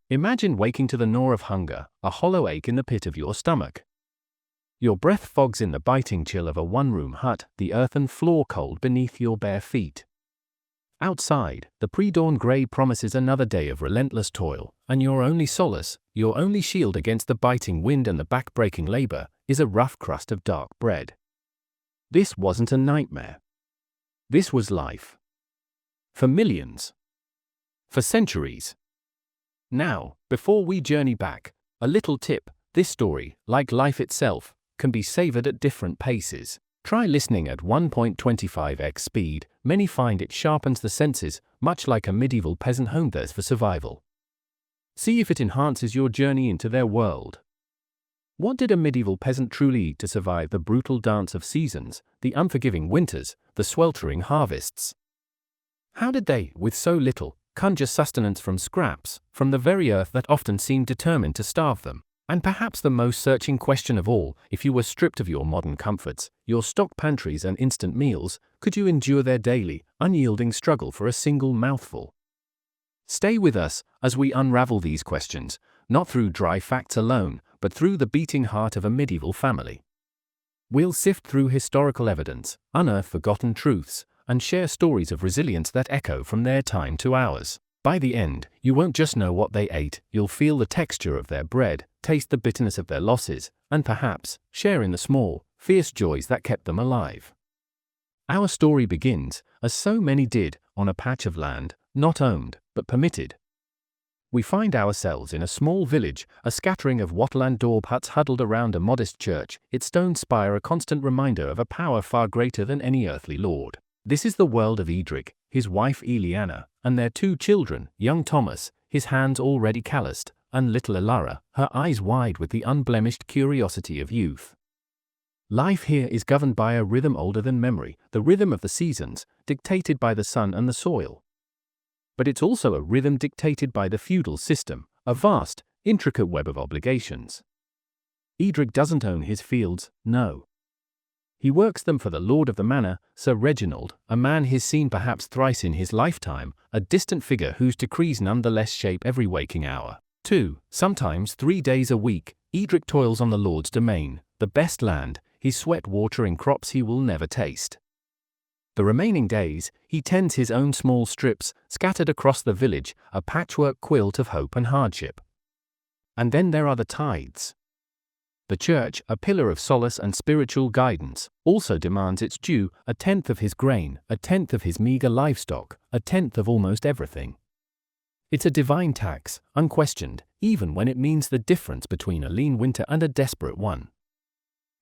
Imagine waking to the gnaw of hunger, a hollow ache in the pit of your stomach. Your breath fogs in the biting chill of a one-room hut, the earthen floor cold beneath your bare feet. Outside, the pre-dawn grey promises another day of relentless toil, and your only solace, your only shield against the biting wind and the back-breaking labor, is a rough crust of dark bread. This wasn't a nightmare. This was life. For millions. For centuries. Now, before we journey back, a little tip: this story, like life itself, can be savored at different paces. Try listening at 1.25x speed. Many find it sharpens the senses, much like a medieval peasant home does for survival. See if it enhances your journey into their world. What did a medieval peasant truly eat to survive the brutal dance of seasons, the unforgiving winters, the sweltering harvests? How did they, with so little, conjure sustenance from scraps, from the very earth that often seemed determined to starve them? And perhaps the most searching question of all, if you were stripped of your modern comforts, your stock pantries and instant meals, could you endure their daily, unyielding struggle for a single mouthful? Stay with us as we unravel these questions, not through dry facts alone, but through the beating heart of a medieval family. We'll sift through historical evidence, unearth forgotten truths, and share stories of resilience that echo from their time to ours. By the end, you won't just know what they ate, you'll feel the texture of their bread, taste the bitterness of their losses, and perhaps share in the small, fierce joys that kept them alive. Our story begins, as so many did, on a patch of land, not owned, but permitted. We find ourselves in a small village, a scattering of wattle and daub huts huddled around a modest church, its stone spire a constant reminder of a power far greater than any earthly lord. This is the world of Edric, his wife Eliana, and their two children, young Thomas, his hands already calloused, and little Elara, her eyes wide with the unblemished curiosity of youth. Life here is governed by a rhythm older than memory, the rhythm of the seasons, dictated by the sun and the soil. But it's also a rhythm dictated by the feudal system, a vast, intricate web of obligations. Edric doesn't own his fields, no. He works them for the lord of the manor, Sir Reginald, a man he's seen perhaps thrice in his lifetime, a distant figure whose decrees nonetheless shape every waking hour. 2, sometimes 3 days a week, Edric toils on the lord's domain, the best land, his sweat watering crops he will never taste. The remaining days, he tends his own small strips, scattered across the village, a patchwork quilt of hope and hardship. And then there are the tithes. The church, a pillar of solace and spiritual guidance, also demands its due, a tenth of his grain, a tenth of his meager livestock, a tenth of almost everything. It's a divine tax, unquestioned, even when it means the difference between a lean winter and a desperate one.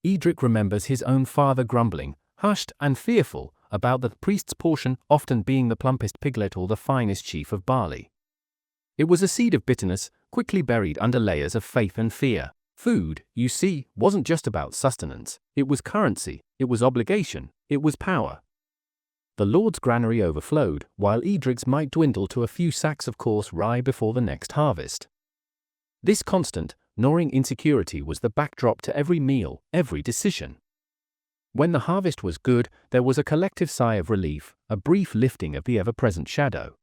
Edric remembers his own father grumbling, hushed and fearful, about the priest's portion often being the plumpest piglet or the finest sheaf of barley. It was a seed of bitterness, quickly buried under layers of faith and fear. Food, you see, wasn't just about sustenance, it was currency, it was obligation, it was power. The lord's granary overflowed, while Edric's might dwindle to a few sacks of coarse rye before the next harvest. This constant, gnawing insecurity was the backdrop to every meal, every decision. When the harvest was good, there was a collective sigh of relief, a brief lifting of the ever-present shadow.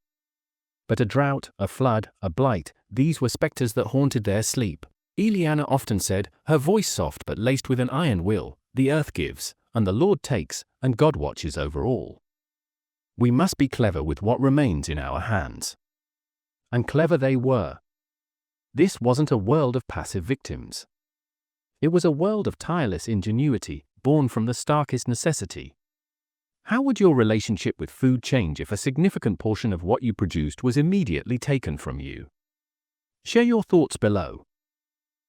But a drought, a flood, a blight, these were spectres that haunted their sleep. Eliana often said, her voice soft but laced with an iron will, the earth gives, and the Lord takes, and God watches over all. We must be clever with what remains in our hands. And clever they were. This wasn't a world of passive victims. It was a world of tireless ingenuity, born from the starkest necessity. How would your relationship with food change if a significant portion of what you produced was immediately taken from you? Share your thoughts below.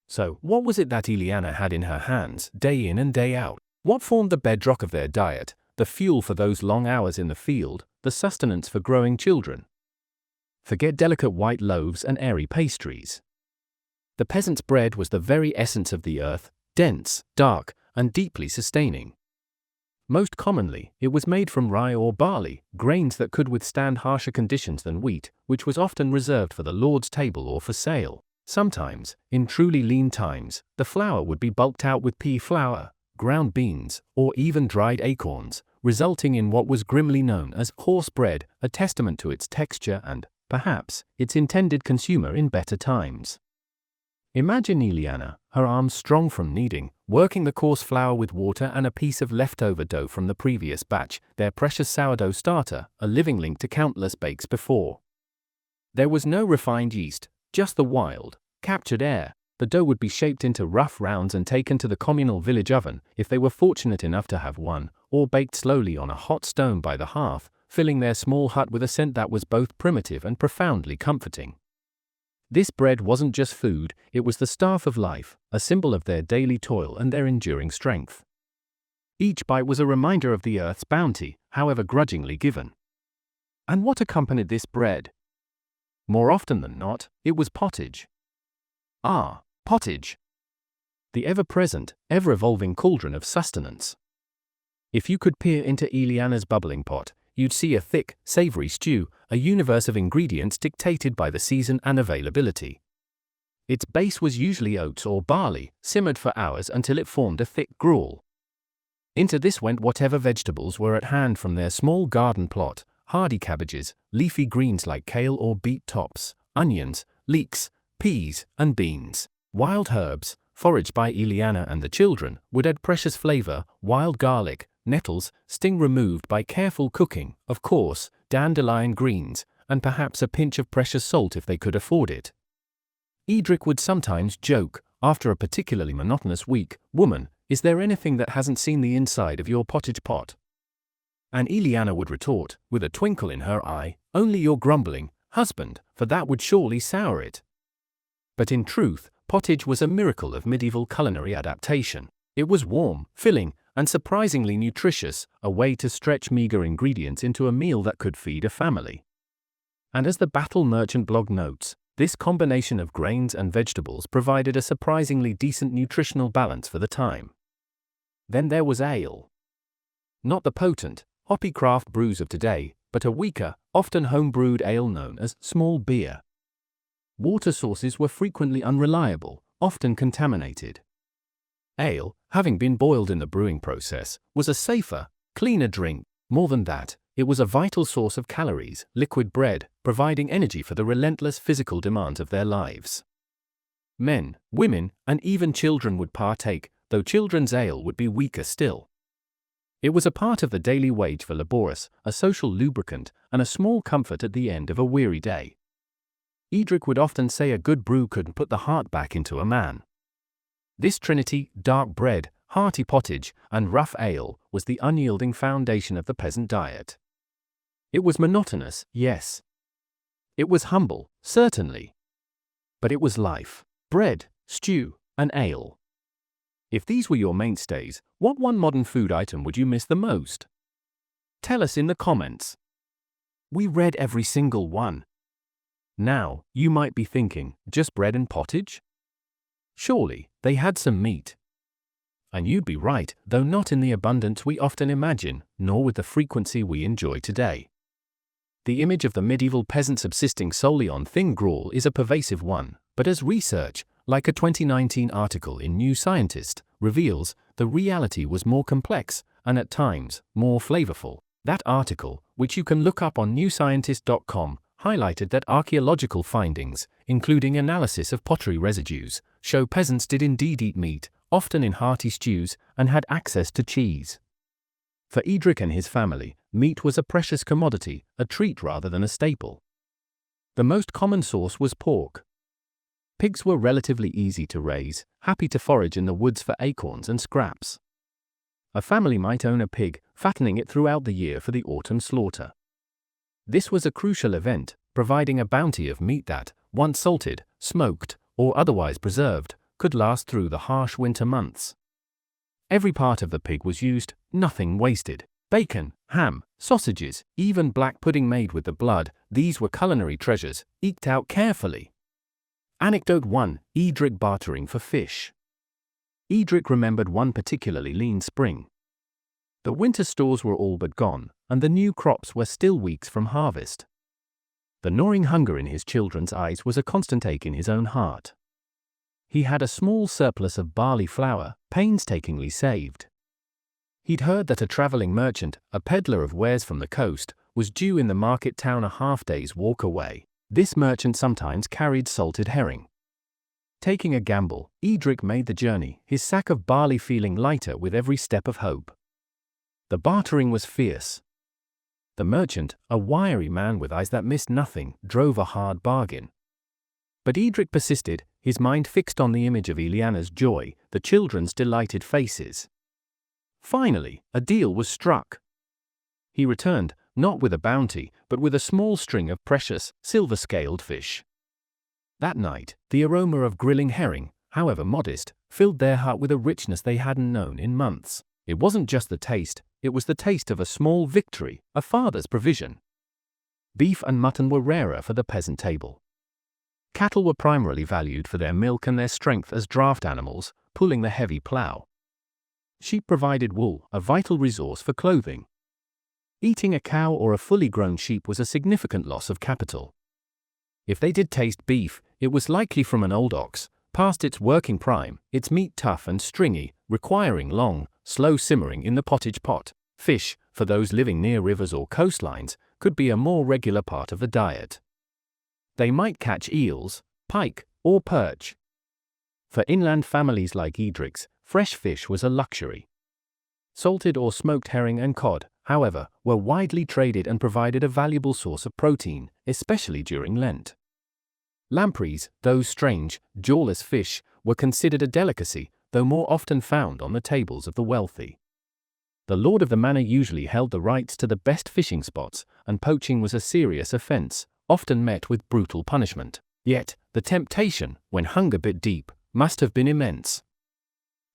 So, what was it that Eliana had in her hands, day in and day out? What formed the bedrock of their diet, the fuel for those long hours in the field, the sustenance for growing children? Forget delicate white loaves and airy pastries. The peasant's bread was the very essence of the earth, dense, dark, and deeply sustaining. Most commonly, it was made from rye or barley, grains that could withstand harsher conditions than wheat, which was often reserved for the Lord's table or for sale. Sometimes, in truly lean times, the flour would be bulked out with pea flour, ground beans, or even dried acorns, resulting in what was grimly known as coarse bread, a testament to its texture and perhaps, its intended consumer in better times. Imagine Eliana, her arms strong from kneading, working the coarse flour with water and a piece of leftover dough from the previous batch, their precious sourdough starter, a living link to countless bakes before. There was no refined yeast, just the wild, captured air. The dough would be shaped into rough rounds and taken to the communal village oven, if they were fortunate enough to have one, or baked slowly on a hot stone by the hearth, filling their small hut with a scent that was both primitive and profoundly comforting. This bread wasn't just food, it was the staff of life, a symbol of their daily toil and their enduring strength. Each bite was a reminder of the earth's bounty, however grudgingly given. And what accompanied this bread? More often than not, it was pottage. Ah, pottage. The ever-present, ever-evolving cauldron of sustenance. If you could peer into Eliana's bubbling pot, you'd see a thick, savory stew, a universe of ingredients dictated by the season and availability. Its base was usually oats or barley, simmered for hours until it formed a thick gruel. Into this went whatever vegetables were at hand from their small garden plot, hardy cabbages, leafy greens like kale or beet tops, onions, leeks, peas, and beans. Wild herbs, foraged by Eliana and the children, would add precious flavor, wild garlic, nettles, sting removed by careful cooking, of course, dandelion greens, and perhaps a pinch of precious salt if they could afford it. Edric would sometimes joke, after a particularly monotonous week, "Woman, is there anything that hasn't seen the inside of your pottage pot?" And Eliana would retort, with a twinkle in her eye, "Only your grumbling, husband, for that would surely sour it." But in truth, pottage was a miracle of medieval culinary adaptation. It was warm, filling, and surprisingly nutritious, a way to stretch meager ingredients into a meal that could feed a family. And as the Battle Merchant blog notes, this combination of grains and vegetables provided a surprisingly decent nutritional balance for the time. Then there was ale. Not the potent, hoppy craft brews of today, but a weaker, often home-brewed ale known as small beer. Water sources were frequently unreliable, often contaminated. Ale, having been boiled in the brewing process, was a safer, cleaner drink. More than that, it was a vital source of calories, liquid bread, providing energy for the relentless physical demands of their lives. Men, women, and even children would partake, though children's ale would be weaker still. It was a part of the daily wage for laborers, a social lubricant, and a small comfort at the end of a weary day. Edric would often say a good brew could put the heart back into a man. This trinity, dark bread, hearty pottage, and rough ale, was the unyielding foundation of the peasant diet. It was monotonous, yes. It was humble, certainly. But it was life: bread, stew, and ale. If these were your mainstays, what one modern food item would you miss the most? Tell us in the comments. We read every single one. Now, you might be thinking, just bread and pottage? Surely, they had some meat. And you'd be right, though not in the abundance we often imagine, nor with the frequency we enjoy today. The image of the medieval peasant subsisting solely on thin gruel is a pervasive one, but as research, like a 2019 article in New Scientist, reveals, the reality was more complex, and at times, more flavorful. That article, which you can look up on newscientist.com, highlighted that archaeological findings, including analysis of pottery residues, show peasants did indeed eat meat, often in hearty stews, and had access to cheese. For Edric and his family, meat was a precious commodity, a treat rather than a staple. The most common source was pork. Pigs were relatively easy to raise, happy to forage in the woods for acorns and scraps. A family might own a pig, fattening it throughout the year for the autumn slaughter. This was a crucial event, providing a bounty of meat that, once salted, smoked, or otherwise preserved, could last through the harsh winter months. Every part of the pig was used, nothing wasted. Bacon, ham, sausages, even black pudding made with the blood, these were culinary treasures, eked out carefully. Anecdote 1. Edric bartering for fish. Edric remembered one particularly lean spring. The winter stores were all but gone, and the new crops were still weeks from harvest. The gnawing hunger in his children's eyes was a constant ache in his own heart. He had a small surplus of barley flour, painstakingly saved. He'd heard that a traveling merchant, a peddler of wares from the coast, was due in the market town a half-day's walk away. This merchant sometimes carried salted herring. Taking a gamble, Edric made the journey, his sack of barley feeling lighter with every step of hope. The bartering was fierce. The merchant, a wiry man with eyes that missed nothing, drove a hard bargain. But Edric persisted, his mind fixed on the image of Eliana's joy, the children's delighted faces. Finally, a deal was struck. He returned, not with a bounty, but with a small string of precious, silver-scaled fish. That night, the aroma of grilling herring, however modest, filled their heart with a richness they hadn't known in months. It wasn't just the taste, it was the taste of a small victory, a father's provision. Beef and mutton were rarer for the peasant table. Cattle were primarily valued for their milk and their strength as draft animals, pulling the heavy plough. Sheep provided wool, a vital resource for clothing. Eating a cow or a fully grown sheep was a significant loss of capital. If they did taste beef, it was likely from an old ox, past its working prime, its meat tough and stringy, requiring long, slow simmering in the pottage pot. Fish, for those living near rivers or coastlines, could be a more regular part of the diet. They might catch eels, pike, or perch. For inland families like Edric's, fresh fish was a luxury. Salted or smoked herring and cod, however, were widely traded and provided a valuable source of protein, especially during Lent. Lampreys, those strange, jawless fish, were considered a delicacy, though more often found on the tables of the wealthy. The lord of the manor usually held the rights to the best fishing spots, and poaching was a serious offense, often met with brutal punishment. Yet, the temptation, when hunger bit deep, must have been immense.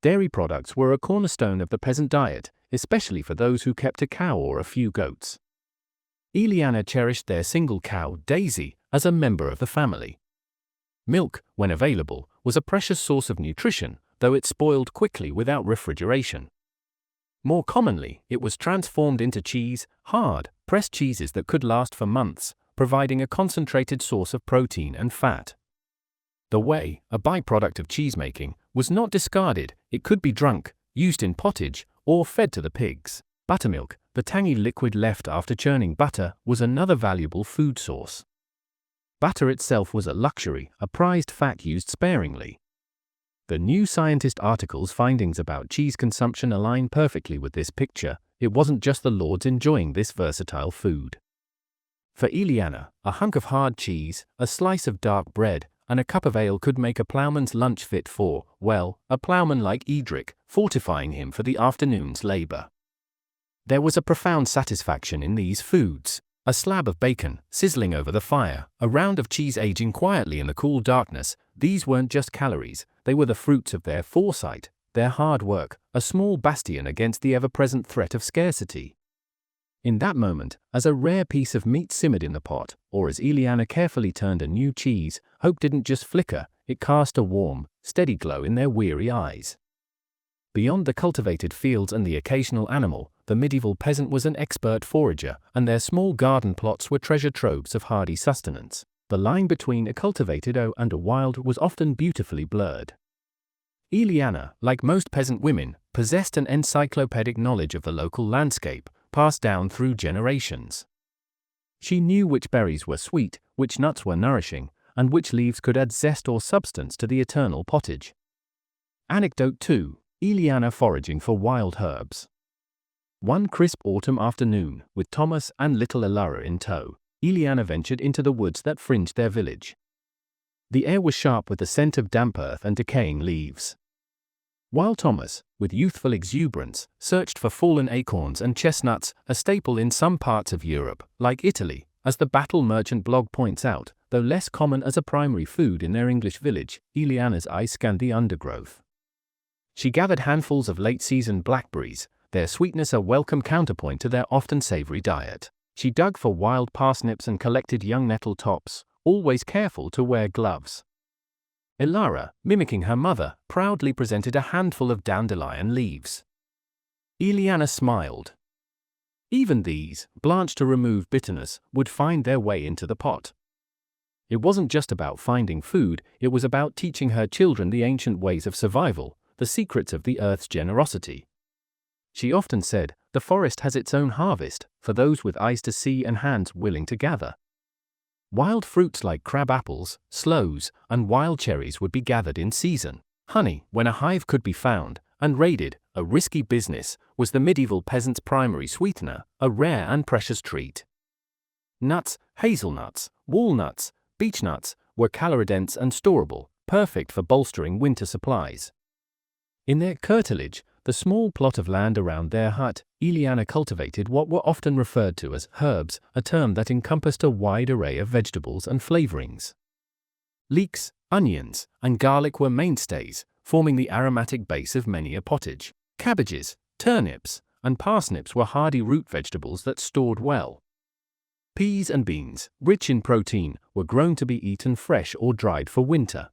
Dairy products were a cornerstone of the peasant diet, especially for those who kept a cow or a few goats. Eliana cherished their single cow, Daisy, as a member of the family. Milk, when available, was a precious source of nutrition, though it spoiled quickly without refrigeration. More commonly, it was transformed into cheese, hard, pressed cheeses that could last for months, providing a concentrated source of protein and fat. The whey, a byproduct of cheesemaking, was not discarded. It could be drunk, used in pottage, or fed to the pigs. Buttermilk, the tangy liquid left after churning butter, was another valuable food source. Butter itself was a luxury, a prized fat used sparingly. The New Scientist article's findings about cheese consumption align perfectly with this picture. It wasn't just the lords enjoying this versatile food. For Eliana, a hunk of hard cheese, a slice of dark bread, and a cup of ale could make a ploughman's lunch fit for, well, a ploughman like Edric, fortifying him for the afternoon's labor. There was a profound satisfaction in these foods. A slab of bacon, sizzling over the fire, a round of cheese aging quietly in the cool darkness, these weren't just calories, they were the fruits of their foresight, their hard work, a small bastion against the ever-present threat of scarcity. In that moment, as a rare piece of meat simmered in the pot, or as Eliana carefully turned a new cheese, hope didn't just flicker, it cast a warm, steady glow in their weary eyes. Beyond the cultivated fields and the occasional animal, the medieval peasant was an expert forager, and their small garden plots were treasure troves of hardy sustenance. The line between a cultivated and a wild was often beautifully blurred. Eliana, like most peasant women, possessed an encyclopedic knowledge of the local landscape, passed down through generations. She knew which berries were sweet, which nuts were nourishing, and which leaves could add zest or substance to the eternal pottage. Anecdote 2. Eliana foraging for wild herbs. One crisp autumn afternoon, with Thomas and little Elara in tow, Eliana ventured into the woods that fringed their village. The air was sharp with the scent of damp earth and decaying leaves. While Thomas, with youthful exuberance, searched for fallen acorns and chestnuts, a staple in some parts of Europe, like Italy, as the Battle Merchant blog points out, though less common as a primary food in their English village, Eliana's eye scanned the undergrowth. She gathered handfuls of late-season blackberries, their sweetness a welcome counterpoint to their often savory diet. She dug for wild parsnips and collected young nettle tops, always careful to wear gloves. Elara, mimicking her mother, proudly presented a handful of dandelion leaves. Eliana smiled. Even these, blanched to remove bitterness, would find their way into the pot. It wasn't just about finding food, it was about teaching her children the ancient ways of survival, the secrets of the earth's generosity. She often said, "The forest has its own harvest, for those with eyes to see and hands willing to gather." Wild fruits like crab apples, sloes, and wild cherries would be gathered in season. Honey, when a hive could be found and raided, a risky business, was the medieval peasant's primary sweetener, a rare and precious treat. Nuts, hazelnuts, walnuts, beechnuts were calorie-dense and storable, perfect for bolstering winter supplies. In their curtilage, the small plot of land around their hut, Eliana cultivated what were often referred to as herbs, a term that encompassed a wide array of vegetables and flavorings. Leeks, onions, and garlic were mainstays, forming the aromatic base of many a pottage. Cabbages, turnips, and parsnips were hardy root vegetables that stored well. Peas and beans, rich in protein, were grown to be eaten fresh or dried for winter.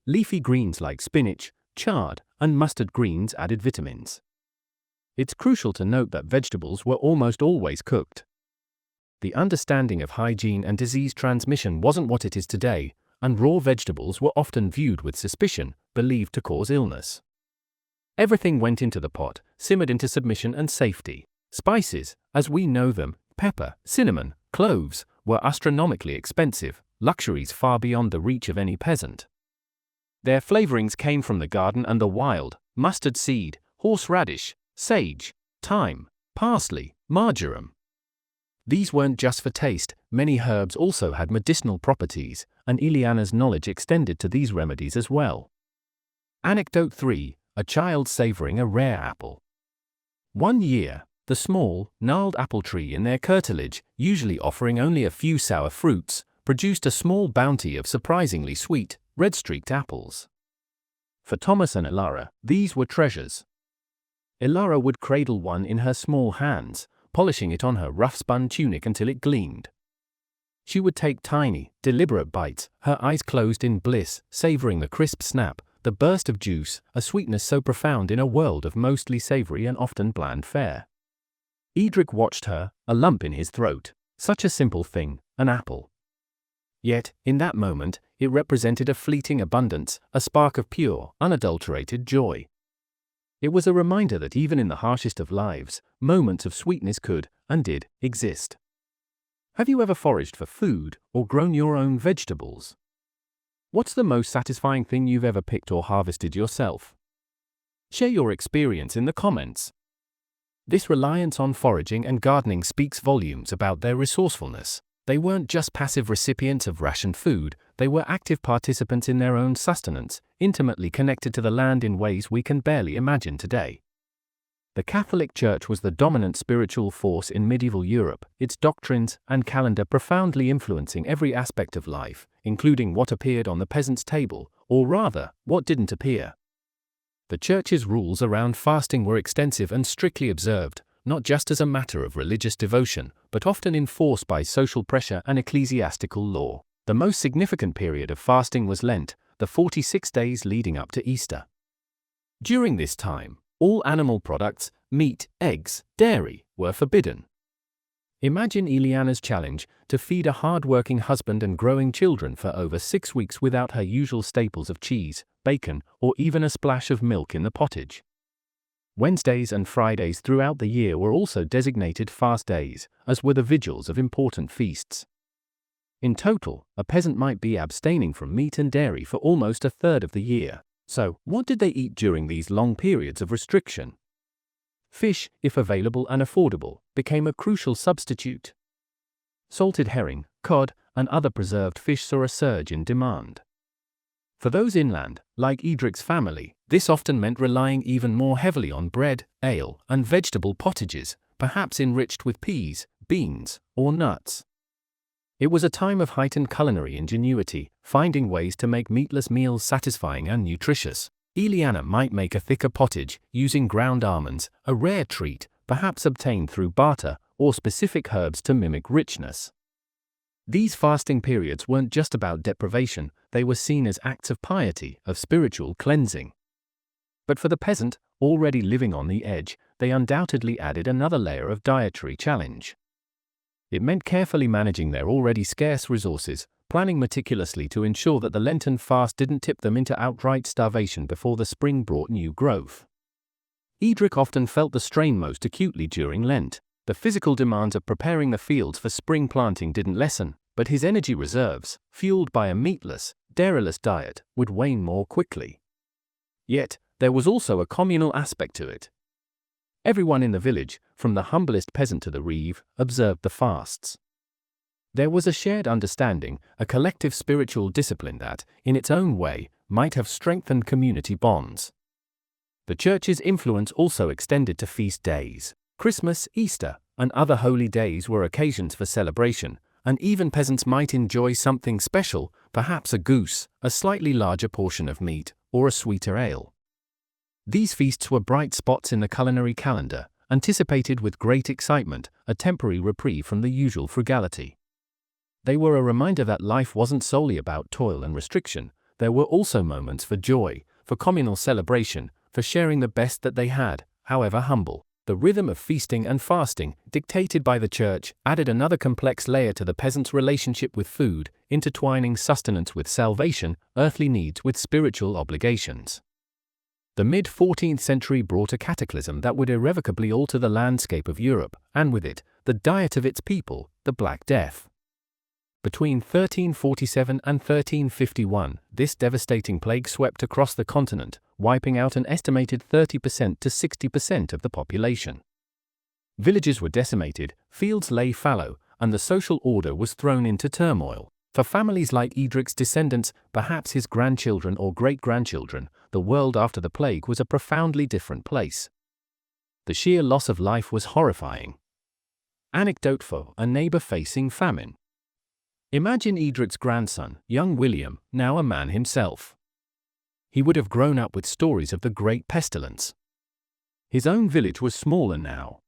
Leafy greens like spinach, chard, and mustard greens added vitamins. It's crucial to note that vegetables were almost always cooked. The understanding of hygiene and disease transmission wasn't what it is today, and raw vegetables were often viewed with suspicion, believed to cause illness. Everything went into the pot, simmered into submission and safety. Spices, as we know them, pepper, cinnamon, cloves, were astronomically expensive, luxuries far beyond the reach of any peasant. Their flavorings came from the garden and the wild: mustard seed, horseradish, sage, thyme, parsley, marjoram. These weren't just for taste, many herbs also had medicinal properties, and Eliana's knowledge extended to these remedies as well. Anecdote 3. A child savoring a rare apple. One year, the small, gnarled apple tree in their curtilage, usually offering only a few sour fruits, produced a small bounty of surprisingly sweet, red-streaked apples. For Thomas and Ilara, these were treasures. Ilara would cradle one in her small hands, polishing it on her rough-spun tunic until it gleamed. She would take tiny, deliberate bites, her eyes closed in bliss, savoring the crisp snap, the burst of juice, a sweetness so profound in a world of mostly savory and often bland fare. Edric watched her, a lump in his throat. Such a simple thing, an apple. Yet, in that moment, it represented a fleeting abundance, a spark of pure, unadulterated joy. It was a reminder that even in the harshest of lives, moments of sweetness could, and did, exist. Have you ever foraged for food, or grown your own vegetables? What's the most satisfying thing you've ever picked or harvested yourself? Share your experience in the comments. This reliance on foraging and gardening speaks volumes about their resourcefulness. They weren't just passive recipients of rationed food, they were active participants in their own sustenance, intimately connected to the land in ways we can barely imagine today. The Catholic Church was the dominant spiritual force in medieval Europe, its doctrines and calendar profoundly influencing every aspect of life, including what appeared on the peasant's table, or rather, what didn't appear. The Church's rules around fasting were extensive and strictly observed, not just as a matter of religious devotion, but often enforced by social pressure and ecclesiastical law. The most significant period of fasting was Lent, the 46 days leading up to Easter. During this time, all animal products, meat, eggs, dairy, were forbidden. Imagine Eliana's challenge to feed a hard-working husband and growing children for over 6 weeks without her usual staples of cheese, bacon, or even a splash of milk in the pottage. Wednesdays and Fridays throughout the year were also designated fast days, as were the vigils of important feasts. In total, a peasant might be abstaining from meat and dairy for almost a third of the year. So, what did they eat during these long periods of restriction? Fish, if available and affordable, became a crucial substitute. Salted herring, cod, and other preserved fish saw a surge in demand. For those inland, like Edric's family, this often meant relying even more heavily on bread, ale, and vegetable pottages, perhaps enriched with peas, beans, or nuts. It was a time of heightened culinary ingenuity, finding ways to make meatless meals satisfying and nutritious. Eliana might make a thicker pottage using ground almonds, a rare treat, perhaps obtained through barter, or specific herbs to mimic richness. These fasting periods weren't just about deprivation, they were seen as acts of piety, of spiritual cleansing. But for the peasant, already living on the edge, they undoubtedly added another layer of dietary challenge. It meant carefully managing their already scarce resources, planning meticulously to ensure that the Lenten fast didn't tip them into outright starvation before the spring brought new growth. Edric often felt the strain most acutely during Lent. The physical demands of preparing the fields for spring planting didn't lessen, but his energy reserves, fueled by a meatless, dairyless diet, would wane more quickly. Yet, there was also a communal aspect to it. Everyone in the village, from the humblest peasant to the reeve, observed the fasts. There was a shared understanding, a collective spiritual discipline that, in its own way, might have strengthened community bonds. The church's influence also extended to feast days. Christmas, Easter, and other holy days were occasions for celebration, and even peasants might enjoy something special, perhaps a goose, a slightly larger portion of meat, or a sweeter ale. These feasts were bright spots in the culinary calendar, anticipated with great excitement, a temporary reprieve from the usual frugality. They were a reminder that life wasn't solely about toil and restriction. There were also moments for joy, for communal celebration, for sharing the best that they had, however humble. The rhythm of feasting and fasting, dictated by the church, added another complex layer to the peasant's relationship with food, intertwining sustenance with salvation, earthly needs with spiritual obligations. The mid-14th century brought a cataclysm that would irrevocably alter the landscape of Europe, and with it, the diet of its people, the Black Death. Between 1347 and 1351, this devastating plague swept across the continent, wiping out an estimated 30% to 60% of the population. Villages were decimated, fields lay fallow, and the social order was thrown into turmoil. For families like Edric's descendants, perhaps his grandchildren or great-grandchildren, the world after the plague was a profoundly different place. The sheer loss of life was horrifying. Anecdote for a neighbor facing famine. Imagine Edric's grandson, young William, now a man himself. He would have grown up with stories of the Great Pestilence. His own village was smaller now.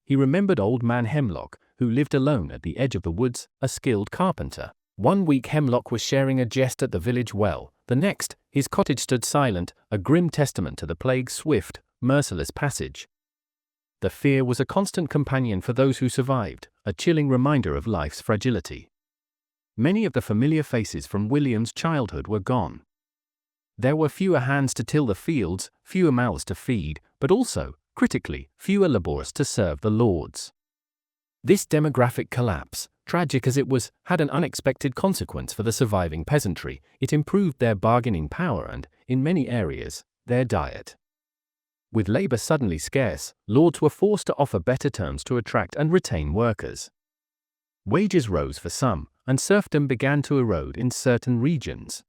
He remembered old man Hemlock, who lived alone at the edge of the woods, a skilled carpenter. One week Hemlock was sharing a jest at the village well, the next, his cottage stood silent, a grim testament to the plague's swift, merciless passage. The fear was a constant companion for those who survived, a chilling reminder of life's fragility. Many of the familiar faces from William's childhood were gone. There were fewer hands to till the fields, fewer mouths to feed, but also, critically, fewer labourers to serve the lords. This demographic collapse, tragic as it was, had an unexpected consequence for the surviving peasantry. It improved their bargaining power and, in many areas, their diet. With labour suddenly scarce, lords were forced to offer better terms to attract and retain workers. Wages rose for some, and serfdom began to erode in certain regions.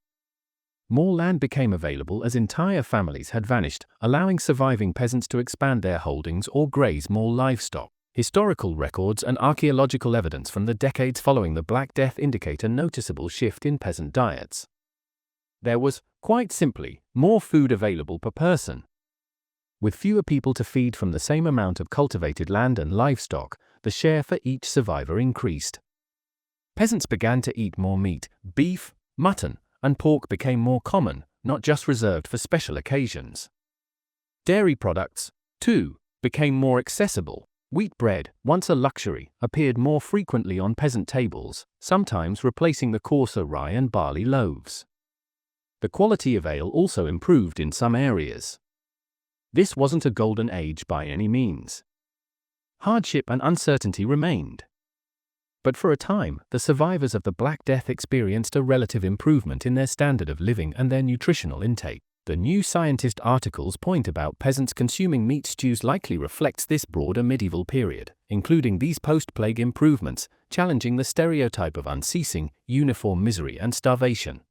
More land became available as entire families had vanished, allowing surviving peasants to expand their holdings or graze more livestock. Historical records and archaeological evidence from the decades following the Black Death indicate a noticeable shift in peasant diets. There was, quite simply, more food available per person. With fewer people to feed from the same amount of cultivated land and livestock, the share for each survivor increased. Peasants began to eat more meat, beef, mutton, and pork became more common, not just reserved for special occasions. Dairy products, too, became more accessible. Wheat bread, once a luxury, appeared more frequently on peasant tables, sometimes replacing the coarser rye and barley loaves. The quality of ale also improved in some areas. This wasn't a golden age by any means. Hardship and uncertainty remained. But for a time, the survivors of the Black Death experienced a relative improvement in their standard of living and their nutritional intake. The New Scientist article's point about peasants consuming meat stews likely reflects this broader medieval period, including these post-plague improvements, challenging the stereotype of unceasing, uniform misery and starvation.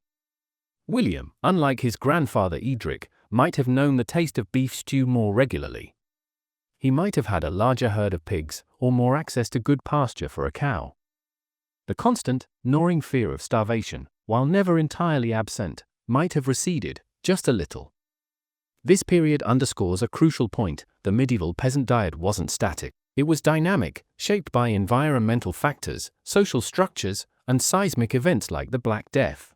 William, unlike his grandfather Edric, might have known the taste of beef stew more regularly. He might have had a larger herd of pigs, or more access to good pasture for a cow. The constant, gnawing fear of starvation, while never entirely absent, might have receded, just a little. This period underscores a crucial point: the medieval peasant diet wasn't static. It was dynamic, shaped by environmental factors, social structures, and seismic events like the Black Death.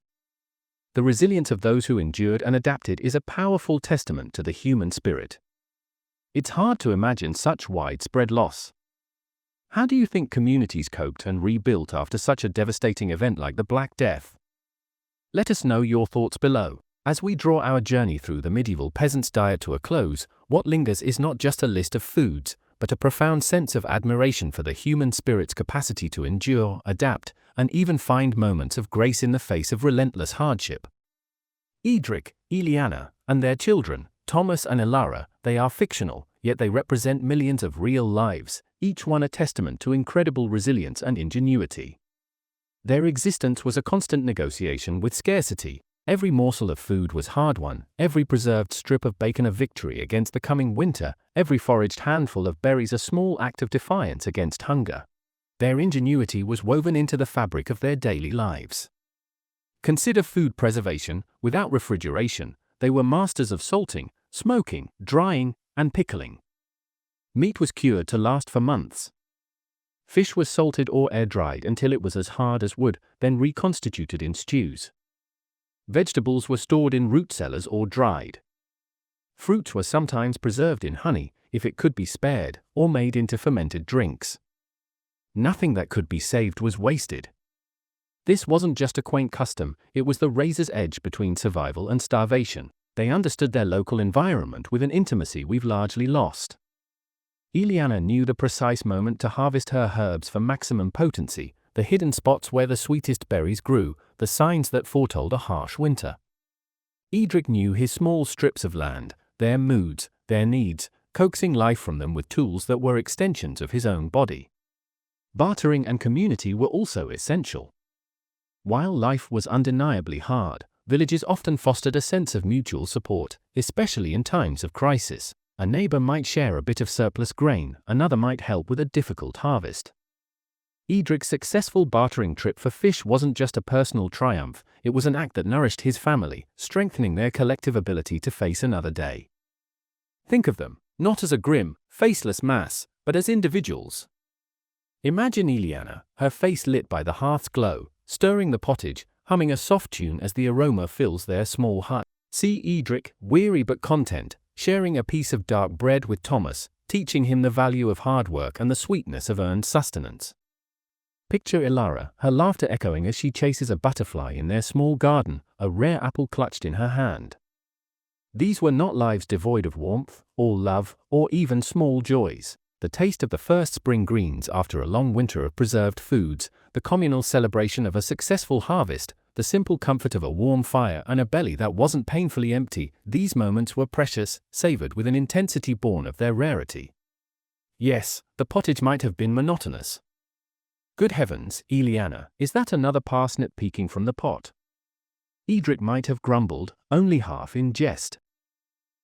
The resilience of those who endured and adapted is a powerful testament to the human spirit. It's hard to imagine such widespread loss. How do you think communities coped and rebuilt after such a devastating event like the Black Death? Let us know your thoughts below. As we draw our journey through the medieval peasant's diet to a close, what lingers is not just a list of foods, but a profound sense of admiration for the human spirit's capacity to endure, adapt, and even find moments of grace in the face of relentless hardship. Edric, Eliana, and their children, Thomas and Ilara, they are fictional, yet they represent millions of real lives, each one a testament to incredible resilience and ingenuity. Their existence was a constant negotiation with scarcity. Every morsel of food was hard-won, every preserved strip of bacon a victory against the coming winter, every foraged handful of berries a small act of defiance against hunger. Their ingenuity was woven into the fabric of their daily lives. Consider food preservation. Without refrigeration, they were masters of salting, smoking, drying, and pickling. Meat was cured to last for months. Fish was salted or air-dried until it was as hard as wood, then reconstituted in stews. Vegetables were stored in root cellars or dried. Fruits were sometimes preserved in honey, if it could be spared, or made into fermented drinks. Nothing that could be saved was wasted. This wasn't just a quaint custom, it was the razor's edge between survival and starvation. They understood their local environment with an intimacy we've largely lost. Eliana knew the precise moment to harvest her herbs for maximum potency, the hidden spots where the sweetest berries grew, the signs that foretold a harsh winter. Edric knew his small strips of land, their moods, their needs, coaxing life from them with tools that were extensions of his own body. Bartering and community were also essential. While life was undeniably hard, villages often fostered a sense of mutual support, especially in times of crisis. A neighbor might share a bit of surplus grain, another might help with a difficult harvest. Edric's successful bartering trip for fish wasn't just a personal triumph, it was an act that nourished his family, strengthening their collective ability to face another day. Think of them, not as a grim, faceless mass, but as individuals. Imagine Eliana, her face lit by the hearth's glow, stirring the pottage, humming a soft tune as the aroma fills their small hut. See Edric, weary but content, sharing a piece of dark bread with Thomas, teaching him the value of hard work and the sweetness of earned sustenance. Picture Ilara, her laughter echoing as she chases a butterfly in their small garden, a rare apple clutched in her hand. These were not lives devoid of warmth, or love, or even small joys. The taste of the first spring greens after a long winter of preserved foods, the communal celebration of a successful harvest, the simple comfort of a warm fire and a belly that wasn't painfully empty, these moments were precious, savored with an intensity born of their rarity. Yes, the pottage might have been monotonous. Good heavens, Eliana, is that another parsnip peeking from the pot? Edric might have grumbled, only half in jest.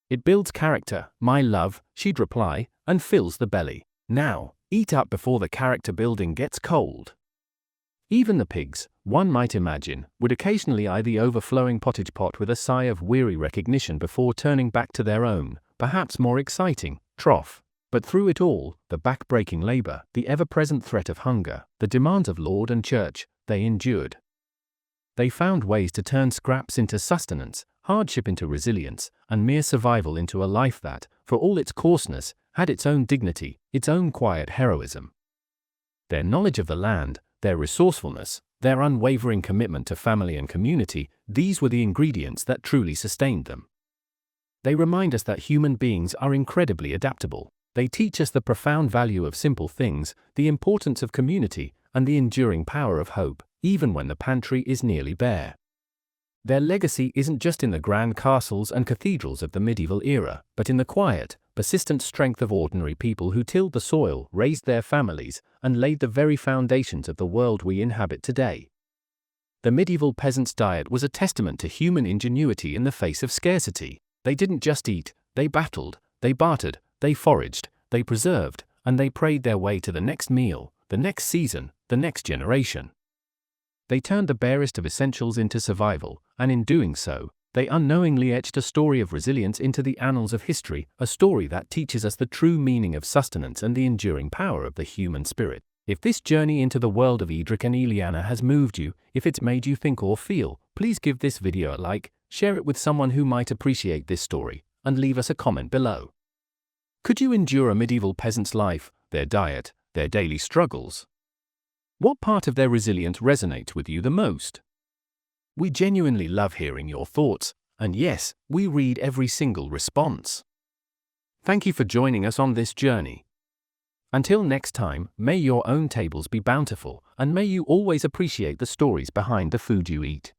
It builds character, my love, she'd reply, and fills the belly. Now, eat up before the character building gets cold. Even the pigs, one might imagine, would occasionally eye the overflowing pottage pot with a sigh of weary recognition before turning back to their own, perhaps more exciting, trough. But through it all, the back-breaking labor, the ever-present threat of hunger, the demands of Lord and Church, they endured. They found ways to turn scraps into sustenance, hardship into resilience, and mere survival into a life that, for all its coarseness, had its own dignity, its own quiet heroism. Their knowledge of the land, their resourcefulness, their unwavering commitment to family and community, these were the ingredients that truly sustained them. They remind us that human beings are incredibly adaptable. They teach us the profound value of simple things, the importance of community, and the enduring power of hope, even when the pantry is nearly bare. Their legacy isn't just in the grand castles and cathedrals of the medieval era, but in the quiet, persistent strength of ordinary people who tilled the soil, raised their families, and laid the very foundations of the world we inhabit today. The medieval peasant's diet was a testament to human ingenuity in the face of scarcity. They didn't just eat, they battled, they bartered, they foraged, they preserved, and they prayed their way to the next meal, the next season, the next generation. They turned the barest of essentials into survival, and in doing so, they unknowingly etched a story of resilience into the annals of history, a story that teaches us the true meaning of sustenance and the enduring power of the human spirit. If this journey into the world of Edric and Eliana has moved you, if it's made you think or feel, please give this video a like, share it with someone who might appreciate this story, and leave us a comment below. Could you endure a medieval peasant's life, their diet, their daily struggles? What part of their resilience resonates with you the most? We genuinely love hearing your thoughts, and yes, we read every single response. Thank you for joining us on this journey. Until next time, may your own tables be bountiful, and may you always appreciate the stories behind the food you eat.